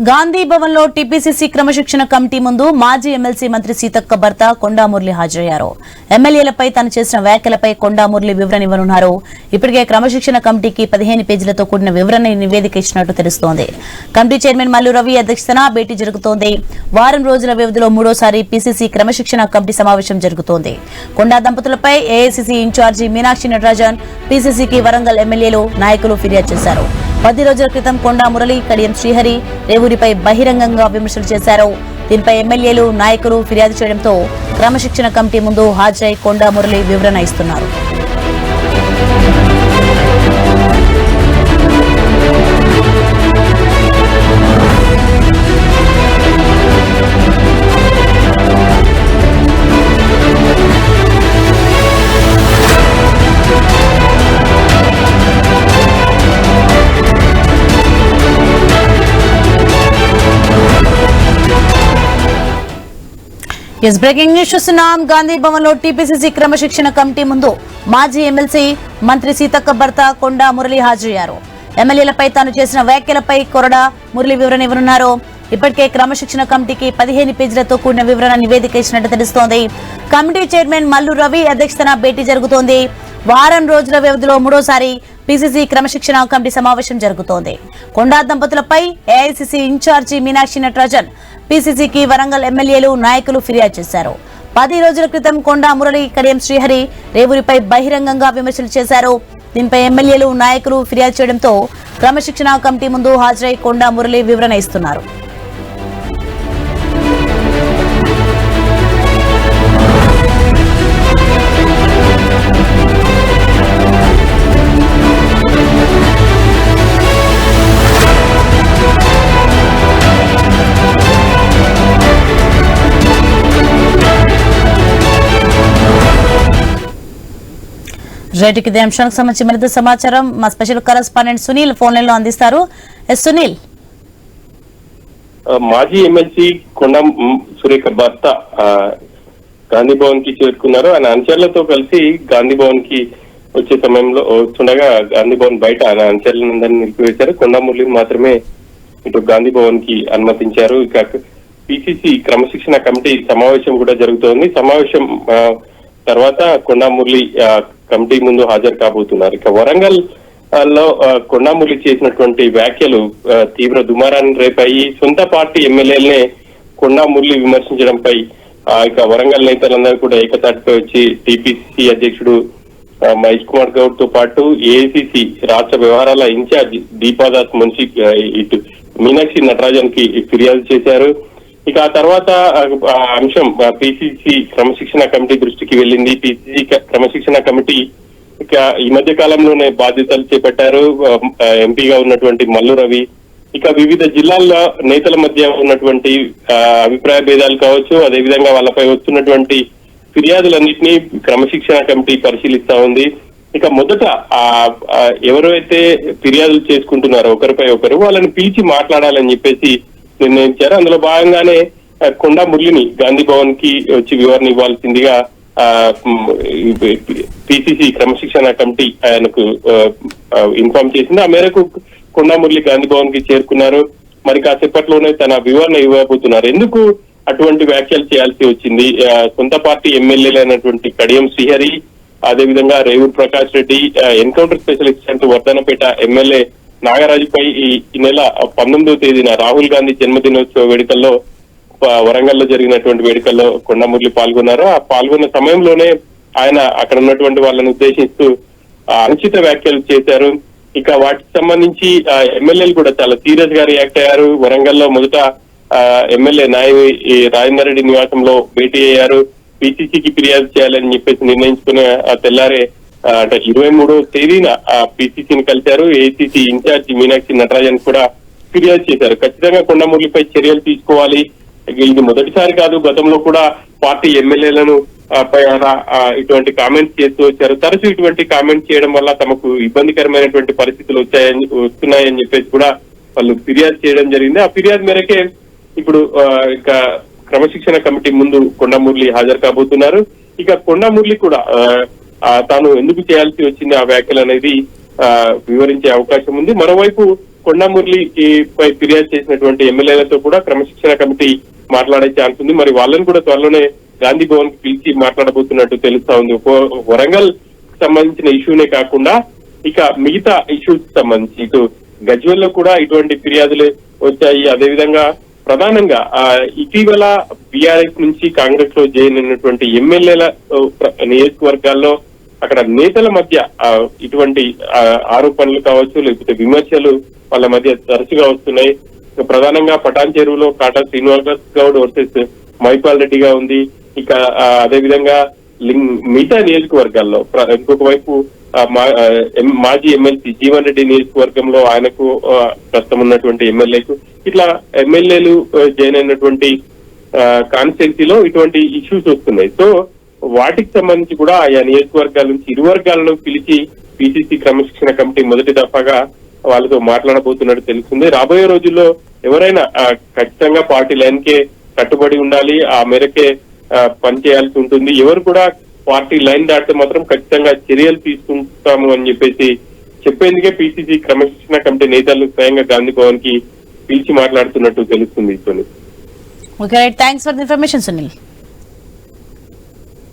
గాంధీ భవన్ లో టీపీసీసీ క్రమశిక్షణ కమిటీ ముందు మాజీ ఎమ్మెల్సీ మంత్రి సీతక్క భర్త కొండా మురళి హాజరయ్యారు. ఎమ్మెల్యేలపై తాను చేసిన వ్యాఖ్యలపై కొండా మురళి వివరణ ఇవ్వనున్నారు. ఇప్పటికే క్రమశిక్షణ కమిటీకి 15 పేజీలతో కూడిన వివరణ నివేదిక ఇచ్చినట్టు తెలుస్తోంది. కమిటీ చైర్మన్ మల్లు రవి అధ్యక్షతన భేటీ జరుగుతోంది. వారం రోజుల వ్యవధిలో మూడోసారి పీసీసీ క్రమశిక్షణ కమిటీ సమావేశం జరుగుతోంది. కొండా దంపతులపై ఏఐసీసీ ఇన్ఛార్జి మీనాక్షి నటరాజన్, పీసీసీకి వరంగల్ ఎమ్మెల్యేలు, నాయకులు ఫిర్యాదు చేశారు. 10 రోజుల క్రితం కొండా మురళి, కడియం శ్రీహరి రేవూరిపై బహిరంగంగా విమర్శలు చేశారు. దీనిపై ఎమ్మెల్యేలు, నాయకులు ఫిర్యాదు చేయడంతో క్రమశిక్షణ కమిటీ ముందు హాజరై కొండా మురళి వివరణ ఇస్తున్నారు. బ్రేకింగ్ న్యూస్ చూస్తున్నాం. గాంధీ భవన్ లో టీపీసీసీ క్రమశిక్షణ కమిటీ ముందు మాజీ ఎమ్మెల్సీ మంత్రి సీతక్క భర్త కొండా మురళి హాజరయ్యారు. ఎమ్మెల్యేలపై తాను చేసిన వ్యాఖ్యలపై కొరడా మురళి వివరణ ఇవ్వనున్నారు. ఇప్పటికే క్రమశిక్షణ కమిటీకి 15 పేజీలతో కూడిన వివరణ నివేదిక ఇచ్చినట్టు తెలుస్తోంది. కమిటీ చైర్మన్ మల్లు రవి అధ్యక్షతన భేటీ జరుగుతోంది. వారం రోజుల వ్యవధిలో మూడోసారి పీసీసీ క్రమశిక్షణ కమిటీ సమావేశం జరుగుతోంది. కొండా దంపతులపై ఏఐసీసీ ఇన్ఛార్జి మీనాక్షి నటరాజన్, పీసీసీకి వరంగల్ ఎమ్మెల్యేలు, నాయకులు ఫిర్యాదు చేశారు. 10 రోజుల క్రితం కొండా మురళి, కడియం శ్రీహరి రేవూరిపై బహిరంగంగా విమర్శలు చేశారు. దీనిపై ఎమ్మెల్యేలు, నాయకులు ఫిర్యాదు చేయడంతో క్రమశిక్షణ కమిటీ ముందు హాజరై కొండా మురళి వివరణ ఇస్తున్నారు. రైట్, ఇదే అంశానికి సంబంధించి మరింత సమాచారం మా special correspondent Sunil phone line లో అందిస్తారు. సునీల్, మాజీ ఎమ్మెల్సీ కొండా సురేఖ భర్త గాంధీ భవన్ కి చేరుకున్నారు. ఆయన అనుచరులతో కలిసి గాంధీ భవన్ కి వచ్చే సమయంలో వస్తుండగా గాంధీ భవన్ బయట ఆయన అనుచరులందరినీ నిలిపివేశారు. కొండా మురళిని మాత్రమే ఇటు గాంధీ భవన్ కి అనుమతించారు. ఇక పిసిసి క్రమశిక్షణ కమిటీ సమావేశం కూడా జరుగుతోంది. సమావేశం తర్వాత కొండా మురళి కమిటీ ముందు హాజరు కాబోతున్నారు. ఇక వరంగల్ లో కొండా మురళి చేసినటువంటి వ్యాఖ్యలు తీవ్ర దుమారాన్ని రేపాయి. సొంత పార్టీ ఎమ్మెల్యేలనే కొండా మురళి విమర్శించడంపై ఇక వరంగల్ నేతలందరూ కూడా ఏకతాటిపై వచ్చి టీపీసీ అధ్యక్షుడు మహేష్ కుమార్ గౌడ్ తో పాటు ఏఐసీసీ రాష్ట్ర వ్యవహారాల ఇన్ఛార్జ్ దీపాదాస్ మున్షి ఇటు మీనాక్షి నటరాజన్ కి ఫిర్యాదు చేశారు. ఇక ఆ తర్వాత అంశం పిసిసి క్రమశిక్షణ కమిటీ దృష్టికి వెళ్ళింది. పిసిసి క్రమశిక్షణ కమిటీ ఇక ఈ మధ్య కాలంలోనే బాధ్యతలు చేపట్టారు ఎంపీగా ఉన్నటువంటి మల్లు రవి. ఇక వివిధ జిల్లాల్లో నేతల మధ్య ఉన్నటువంటి అభిప్రాయ భేదాలు కావచ్చు, అదేవిధంగా వాళ్ళపై వస్తున్నటువంటి ఫిర్యాదులన్నింటినీ క్రమశిక్షణ కమిటీ పరిశీలిస్తా ఉంది. ఇక మొదట ఎవరైతే ఫిర్యాదులు చేసుకుంటున్నారో ఒకరిపై ఒకరు వాళ్ళని పిలిచి మాట్లాడాలని చెప్పేసి నిర్ణయించారు. అందులో భాగంగానే కొండా మురళిని గాంధీ భవన్ కి వచ్చి వివరణ ఇవ్వాల్సిందిగా పిసిసి క్రమశిక్షణ కమిటీ ఆయనకు ఇన్ఫార్మ్ చేసింది. ఆ మేరకు కొండా మురళి గాంధీ భవన్ కి చేరుకున్నారు. మరి కాసేపట్లోనే తన వివరణ ఇవ్వబోతున్నారు. ఎందుకు అటువంటి వ్యాఖ్యలు చేయాల్సి వచ్చింది? సొంత పార్టీ ఎమ్మెల్యేలైనటువంటి కడియం శ్రీహరి, అదేవిధంగా రేవూర్ ప్రకాష్ రెడ్డి, ఎన్కౌంటర్ స్పెషలిస్ట్ అంటూ వర్ధనపేట ఎమ్మెల్యే నాగరాజుపై ఈ నెల 19వ తేదీన రాహుల్ గాంధీ జన్మదినోత్సవ వేడుకల్లో వరంగల్లో జరిగినటువంటి వేడుకల్లో కొండా మురళి పాల్గొన్నారు. ఆ పాల్గొన్న సమయంలోనే ఆయన అక్కడ ఉన్నటువంటి వాళ్ళని ఉద్దేశిస్తూ అనుచిత వ్యాఖ్యలు చేశారు. ఇక వాటికి సంబంధించి ఎమ్మెల్యేలు కూడా చాలా సీరియస్ గా రియాక్ట్ అయ్యారు. వరంగల్లో మొదట ఎమ్మెల్యే రాజేందర్ రెడ్డి నివాసంలో భేటీ అయ్యారు. పిసిసికి ఫిర్యాదు చేయాలని చెప్పేసి నిర్ణయించుకుని తెల్లారే అంటే 23వ తేదీన పిసిసిని కలిశారు. ఏఐసీసీ ఇన్ఛార్జి మీనాక్షి నటరాజన్ కూడా ఫిర్యాదు చేశారు. ఖచ్చితంగా కొండా మురళిపై చర్యలు తీసుకోవాలి. ఇది మొదటిసారి కాదు, గతంలో కూడా పార్టీ ఎమ్మెల్యేలను పై ఇటువంటి కామెంట్స్ చేస్తూ వచ్చారు. తరచూ ఇటువంటి కామెంట్స్ చేయడం వల్ల తమకు ఇబ్బందికరమైనటువంటి పరిస్థితులు వస్తున్నాయని చెప్పేసి కూడా వాళ్ళు ఫిర్యాదు చేయడం జరిగింది. ఆ ఫిర్యాదు మేరకే ఇప్పుడు ఇక క్రమశిక్షణ కమిటీ ముందు కొండా మురళి హాజరు కాబోతున్నారు. ఇక కొండా మురళి కూడా తాను ఎందుకు చేయాల్సి వచ్చింది ఆ వ్యాఖ్యలు అనేది వివరించే అవకాశం ఉంది. మరోవైపు కొండా మురళి పై ఫిర్యాదు చేసినటువంటి ఎమ్మెల్యేలతో కూడా క్రమశిక్షణ కమిటీ మాట్లాడే ఛాన్స్ ఉంది. మరి వాళ్ళని కూడా త్వరలోనే గాంధీ భవన్ కి పిలిచి మాట్లాడబోతున్నట్టు తెలుస్తా ఉంది. వరంగల్ సంబంధించిన ఇష్యూనే కాకుండా ఇక మిగతా ఇష్యూస్ సంబంధించి ఇటు గజ్వేల్ లో కూడా ఇటువంటి ఫిర్యాదులు వచ్చాయి. అదేవిధంగా ప్రధానంగా ఇటీవల బీఆర్ఎస్ నుంచి కాంగ్రెస్ లో జాయిన్ అయినటువంటి ఎమ్మెల్యేల నియోజకవర్గాల్లో అక్కడ నేతల మధ్య ఇటువంటి ఆరోపణలు కావచ్చు, లేకపోతే విమర్శలు వాళ్ళ మధ్య తరచుగా వస్తున్నాయి. ప్రధానంగా పటాన్ చెరువులో కాటా శ్రీనివాస్ గౌడ్ వర్సెస్ మైపాల్ రెడ్డిగా ఉంది. ఇక అదేవిధంగా మిగతా నియోజకవర్గాల్లో ఇంకొక వైపు మాజీ ఎమ్మెల్సీ జీవన్ రెడ్డి నియోజకవర్గంలో ఆయనకు ప్రస్తుతం ఉన్నటువంటి ఎమ్మెల్యేకు ఇట్లా ఎమ్మెల్యేలు జాయిన్ అయినటువంటి కాన్స్టిట్యున్సీలో ఇటువంటి ఇష్యూస్ వస్తున్నాయి. సో వాటికి సంబంధించి కూడా ఆయా నియోజకవర్గాల నుంచి ఇరు వర్గాలను పిలిచి పిసిసి క్రమశిక్షణ కమిటీ మొదటి దఫాగా వాళ్ళతో మాట్లాడబోతున్నట్టు తెలుస్తుంది. రాబోయే రోజుల్లో ఎవరైనా ఖచ్చితంగా పార్టీ లైన్ కే కట్టుబడి ఉండాలి, ఆ మేరకే పనిచేయాల్సి ఉంటుంది. ఎవరు కూడా పార్టీ లైన్ దాటితే మాత్రం ఖచ్చితంగా చర్యలు తీసుకుంటాము అని చెప్పేందుకే పిసిసి క్రమశిక్షణ కమిటీ నేతలు స్వయంగా గాంధీ భవన్ కి పిలిచి మాట్లాడుతున్నట్టు తెలుస్తుంది. Okay, thanks for the information Sunil.